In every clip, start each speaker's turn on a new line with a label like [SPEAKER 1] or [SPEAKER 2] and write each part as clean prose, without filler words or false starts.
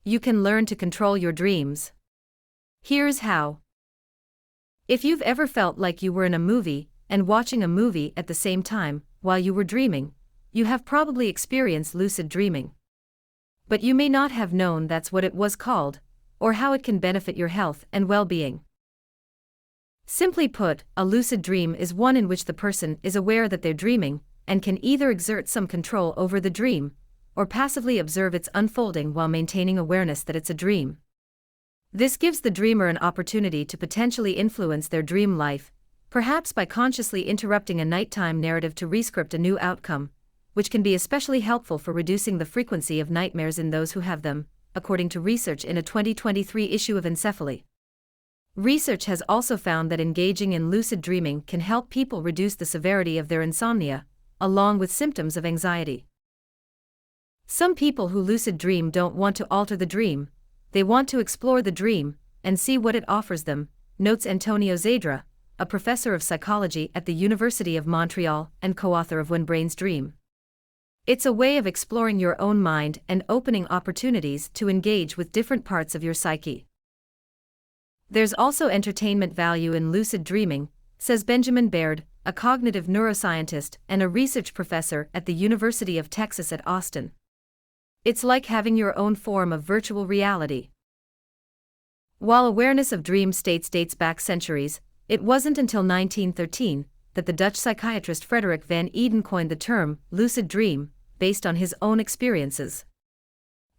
[SPEAKER 1] you can learn to control your dreams. Here's how. If you've ever felt like you were in a movie and watching a movie at the same time while you were dreaming, you have probably experienced lucid dreaming. But you may not have known that's what it was called, or how it can benefit your health and well-being. Simply put, a lucid dream is one in which the person is aware that they're dreaming and can either exert some control over the dream or passively observe its unfolding while maintaining awareness that it's a dream. This gives the dreamer an opportunity to potentially influence their dream life, perhaps by consciously interrupting a nighttime narrative to rescript a new outcome, which can be especially helpful for reducing the frequency of nightmares in those who have them, according to research in a 2023 issue of Encephaly. Research has also found that engaging in lucid dreaming can help people reduce the severity of their insomnia, along with symptoms of anxiety. Some people who lucid dream don't want to alter the dream, they want to explore the dream and see what it offers them, notes Antonio Zadra, a professor of psychology at the University of Montreal and co-author of When Brains Dream. It's a way of exploring your own mind and opening opportunities to engage with different parts of your psyche. There's also entertainment value in lucid dreaming, says Benjamin Baird, a cognitive neuroscientist and a research professor at the University of Texas at Austin. It's like having your own form of virtual reality. While awareness of dream states dates back centuries, it wasn't until 1913 that the Dutch psychiatrist Frederik van Eden coined the term lucid dream, based on his own experiences.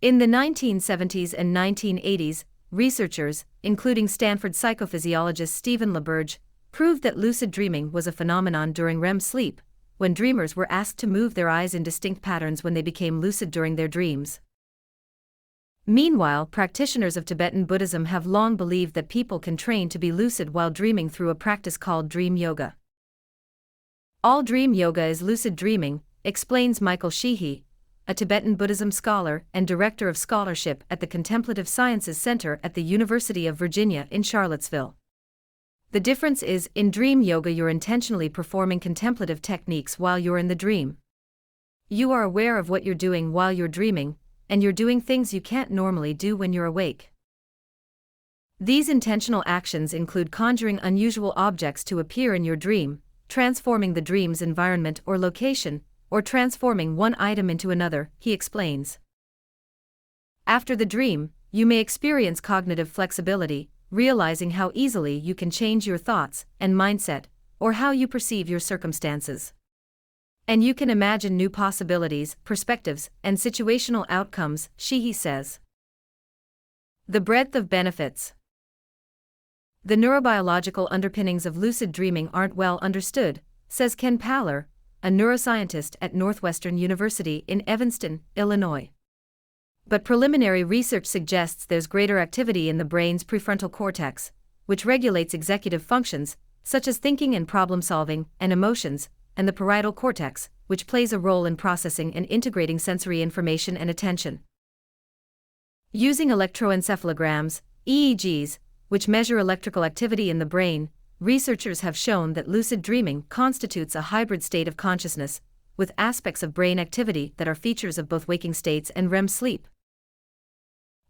[SPEAKER 1] In the 1970s and 1980s, researchers, including Stanford psychophysiologist Stephen LaBerge, proved that lucid dreaming was a phenomenon during REM sleep, when dreamers were asked to move their eyes in distinct patterns when they became lucid during their dreams. Meanwhile, practitioners of Tibetan Buddhism have long believed that people can train to be lucid while dreaming through a practice called dream yoga. All dream yoga is lucid dreaming, explains Michael Sheehy, a Tibetan Buddhism scholar and director of scholarship at the Contemplative Sciences Center at the University of Virginia in Charlottesville. The difference is, in dream yoga you're intentionally performing contemplative techniques while you're in the dream. You are aware of what you're doing while you're dreaming, and you're doing things you can't normally do when you're awake. These intentional actions include conjuring unusual objects to appear in your dream, transforming the dream's environment or location, or transforming one item into another, he explains. After the dream, you may experience cognitive flexibility, realizing how easily you can change your thoughts and mindset, or how you perceive your circumstances. And you can imagine new possibilities, perspectives, and situational outcomes, Sheehy says. The breadth of benefits. The neurobiological underpinnings of lucid dreaming aren't well understood, says Ken Paller, a neuroscientist at Northwestern University in Evanston, Illinois. But preliminary research suggests there's greater activity in the brain's prefrontal cortex, which regulates executive functions, such as thinking and problem-solving, and emotions, and the parietal cortex, which plays a role in processing and integrating sensory information and attention. Using electroencephalograms, EEGs, which measure electrical activity in the brain, researchers have shown that lucid dreaming constitutes a hybrid state of consciousness, with aspects of brain activity that are features of both waking states and REM sleep.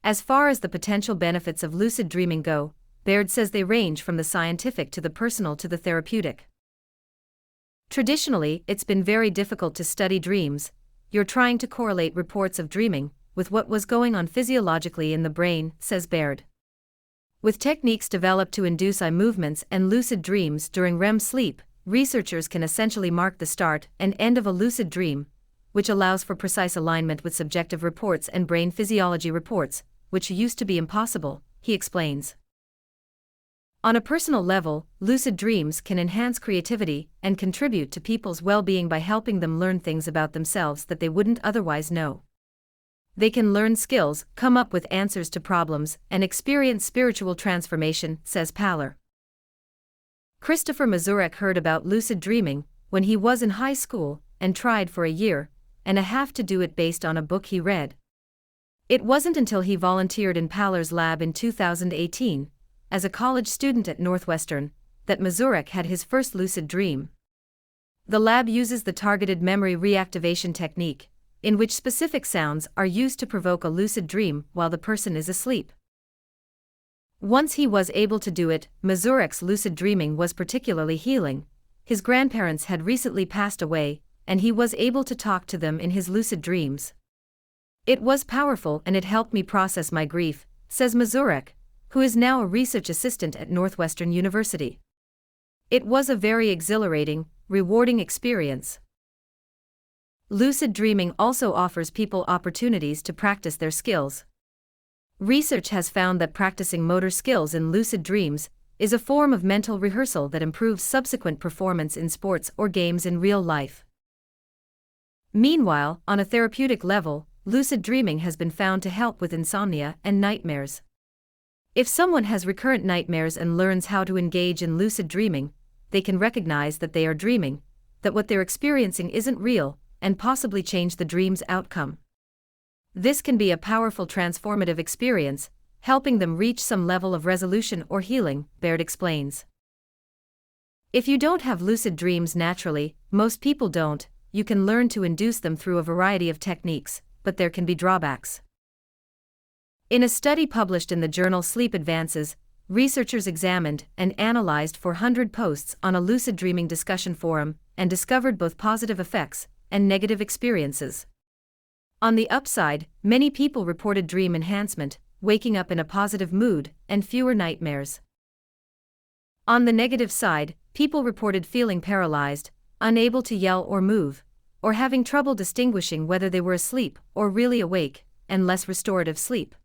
[SPEAKER 1] As far as the potential benefits of lucid dreaming go, Baird says they range from the scientific to the personal to the therapeutic. Traditionally, it's been very difficult to study dreams. You're trying to correlate reports of dreaming with what was going on physiologically in the brain, says Baird. With techniques developed to induce eye movements and lucid dreams during REM sleep, researchers can essentially mark the start and end of a lucid dream, which allows for precise alignment with subjective reports and brain physiology reports, which used to be impossible, he explains. On a personal level, lucid dreams can enhance creativity and contribute to people's well-being by helping them learn things about themselves that they wouldn't otherwise know. They can learn skills, come up with answers to problems, and experience spiritual transformation, says Paller. Christopher Mazurek heard about lucid dreaming when he was in high school and tried for a year and a half to do it based on a book he read. It wasn't until he volunteered in Paller's lab in 2018, as a college student at Northwestern, that Mazurek had his first lucid dream. The lab uses the targeted memory reactivation technique, in which specific sounds are used to provoke a lucid dream while the person is asleep. Once he was able to do it, Mazurek's lucid dreaming was particularly healing. His grandparents had recently passed away, and he was able to talk to them in his lucid dreams. It was powerful and it helped me process my grief, says Mazurek, who is now a research assistant at Northwestern University. It was a very exhilarating, rewarding experience. Lucid dreaming also offers people opportunities to practice their skills. Research has found that practicing motor skills in lucid dreams is a form of mental rehearsal that improves subsequent performance in sports or games in real life. Meanwhile, on a therapeutic level, lucid dreaming has been found to help with insomnia and nightmares. If someone has recurrent nightmares and learns how to engage in lucid dreaming, they can recognize that they are dreaming, that what they're experiencing isn't real, and possibly change the dream's outcome. This can be a powerful transformative experience, helping them reach some level of resolution or healing, Baird explains. If you don't have lucid dreams naturally, most people don't, you can learn to induce them through a variety of techniques, but there can be drawbacks. In a study published in the journal Sleep Advances, researchers examined and analyzed 400 posts on a lucid dreaming discussion forum and discovered both positive effects and negative experiences. On the upside, many people reported dream enhancement, waking up in a positive mood, and fewer nightmares. On the negative side, people reported feeling paralyzed, unable to yell or move, or having trouble distinguishing whether they were asleep or really awake, and less restorative sleep.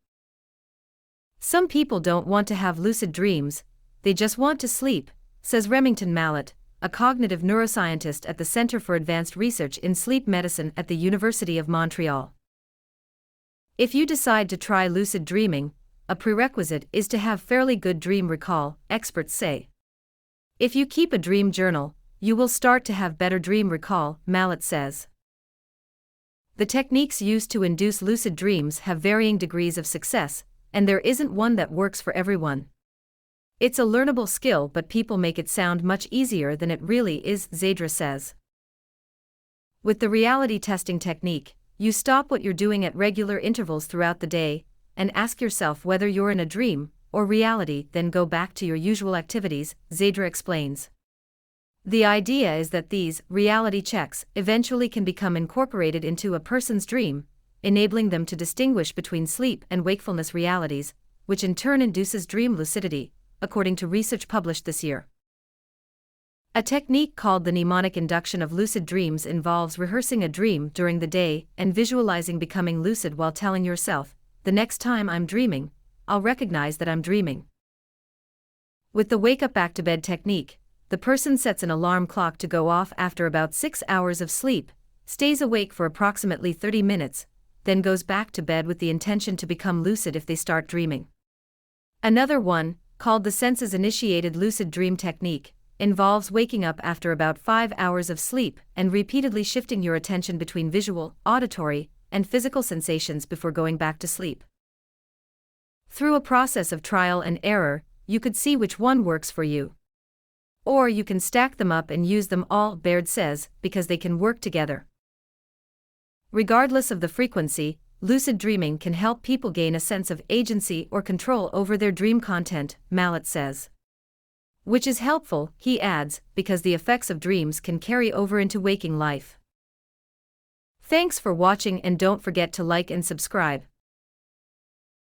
[SPEAKER 1] Some people don't want to have lucid dreams, they just want to sleep, says Remington Mallett, a cognitive neuroscientist at the Center for Advanced Research in Sleep Medicine at the University of Montreal. If you decide to try lucid dreaming, a prerequisite is to have fairly good dream recall, experts say. If you keep a dream journal, you will start to have better dream recall, Mallett says. The techniques used to induce lucid dreams have varying degrees of success, and there isn't one that works for everyone. It's a learnable skill, but people make it sound much easier than it really is, Zadra says. With the reality testing technique, you stop what you're doing at regular intervals throughout the day, and ask yourself whether you're in a dream or reality, then go back to your usual activities, Zadra explains. The idea is that these reality checks eventually can become incorporated into a person's dream, enabling them to distinguish between sleep and wakefulness realities, which in turn induces dream lucidity, according to research published this year. A technique called the mnemonic induction of lucid dreams involves rehearsing a dream during the day and visualizing becoming lucid while telling yourself, "The next time I'm dreaming, I'll recognize that I'm dreaming." With the wake up back to bed technique, the person sets an alarm clock to go off after about 6 hours of sleep, stays awake for approximately 30 minutes, then goes back to bed with the intention to become lucid if they start dreaming. Another one, called the senses-initiated lucid dream technique, involves waking up after about 5 hours of sleep and repeatedly shifting your attention between visual, auditory, and physical sensations before going back to sleep. Through a process of trial and error, you could see which one works for you. Or you can stack them up and use them all, Baird says, because they can work together. Regardless of the frequency, lucid dreaming can help people gain a sense of agency or control over their dream content, Mallett says. Which is helpful, he adds, because the effects of dreams can carry over into waking life. Thanks for watching, and don't forget to like and subscribe.